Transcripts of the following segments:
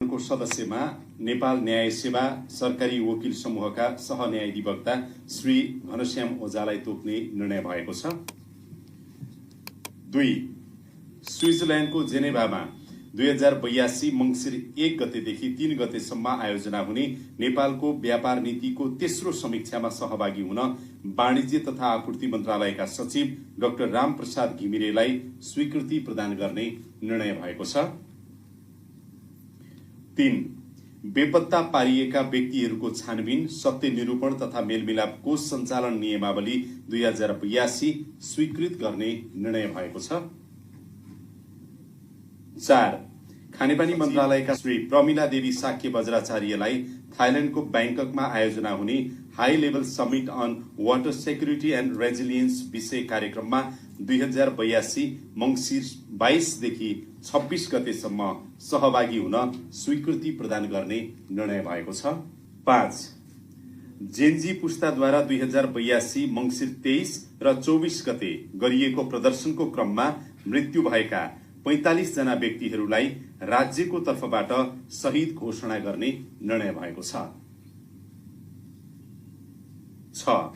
प्राधिकरणको सदस्यमा नेपाल न्याय सेवा सरकारी वकिल समूहका सहन्यायाधिवक्ता श्री घनश्याम ओझालाई तोक्ने निर्णय भएको छ। 2. स्विजरल्याण्डको जेनेभामा 2082 मंसिर 1 गतेदेखि 3 गतेसम्म आयोजना हुने नेपालको व्यापार नीतिको तेस्रो समीक्षामा सहभागी हुन वाणिज्य तथा आपूर्ति मन्त्रालयका सचिव डाक्टर रामप्रसाद घिमिरेलाई स्वीकृति प्रदान गर्ने निर्णय भएको छ। 3. बेपत्ता पारिएका व्यक्तिहरूको छानबिन, सत्य निरूपण तथा मेलमिलाप कोष सञ्चालन नियमावली 2082 स्वीकृत गर्ने निर्णय भएको छ। 4. खानेपानी मन्त्रालयका श्री प्रमिला देवी साक्य बज्राचार्यलाई थाइल्याण्डको ब्याङ्ककमा आयोजना हुने high level summit on water security and resilience विषय कार्यक्रममा 2082 मंसिर 22 देखि 26 गतेसम्म सहभागी हुन स्वीकृति प्रदान गर्ने निर्णय भएको छ। 5. जेनजी पुस्ताद्वारा 2082 मंसिर 23 र 24 गते गरिएको प्रदर्शनको क्रममा मृत्यु भएका 45 जना व्यक्तिहरूलाई राज्यको तर्फबाट शहीद घोषणा गर्ने निर्णय भएको छ। 6.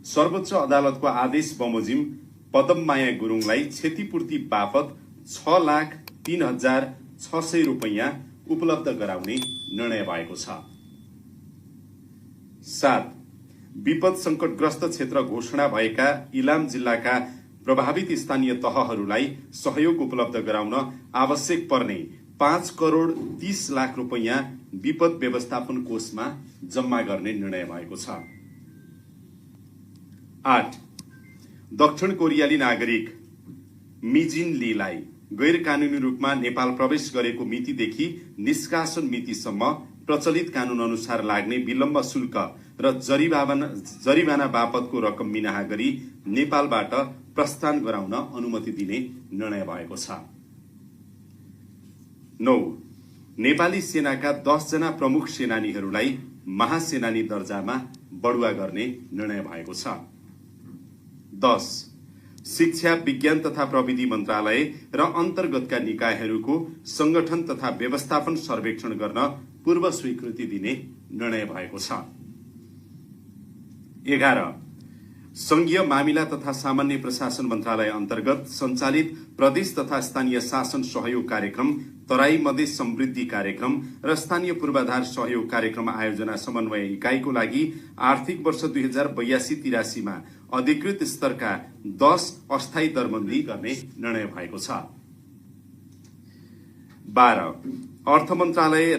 सर्वोच्च अदालतको आदेश बमोजिम पदममाया गुरुङलाई क्षतिपूर्ति बापत 6,03,600 रुपैयाँ उपलब्ध गराउने निर्णय भएको छ। 7. विपद संकटग्रस्त क्षेत्र घोषणा भएका इलाम जिल्लाका प्रभावित स्थानीय तहहरूलाई सहयोग उपलब्ध गराउन आवश्यक पर्ने 5 करोड़ 30 लाख रुपैयाँ विपद व्यवस्थापन कोषमा जम्मा गर्ने निर्णय भएको छ। 8. दक्षिण कोरियाली नागरिक मिजिन लीलाई गैर कानूनी रूपमा नेपाल प्रवेश गरेको मितिदेखि निष्कासन मितिसम्म प्रचलित कानून अनुसार लाग्ने विलम्ब शुल्क र जरिवाना बापतको रकम मिनाहा गरी नेपालबाट प्रस्थान गराउन अनुमति दिने निर्णय भएको छ। 9. नेपाली सेनाका 10 जना प्रमुख सेनानीहरूलाई महासेनानी दर्जामा बढुवा गर्ने निर्णय भएको छ। 10. शिक्षा, विज्ञान तथा प्रविधि मन्त्रालय र अन्तर्गतका निकायहरूको संगठन तथा व्यवस्थापन सर्वेक्षण गर्न पूर्व स्वीकृति दिने निर्णय भएको छ। 11. संघीय मामिला तथा सामान्य प्रशासन मन्त्रालय अन्तर्गत सञ्चालित प्रदेश तथा स्थानीय शासन सहयोग कार्यक्रम, तराई मधेस समृद्धि कार्यक्रम र स्थानीय पूर्वाधार सहयोग कार्यक्रम आयोजना समन्वय इकाइको लागि आर्थिक वर्ष 2082-83 मा अधिकृत स्तरका 10 अस्थायी दरबन्दी गर्ने निर्णय भएको छ। 12. अर्थ मन्त्रालय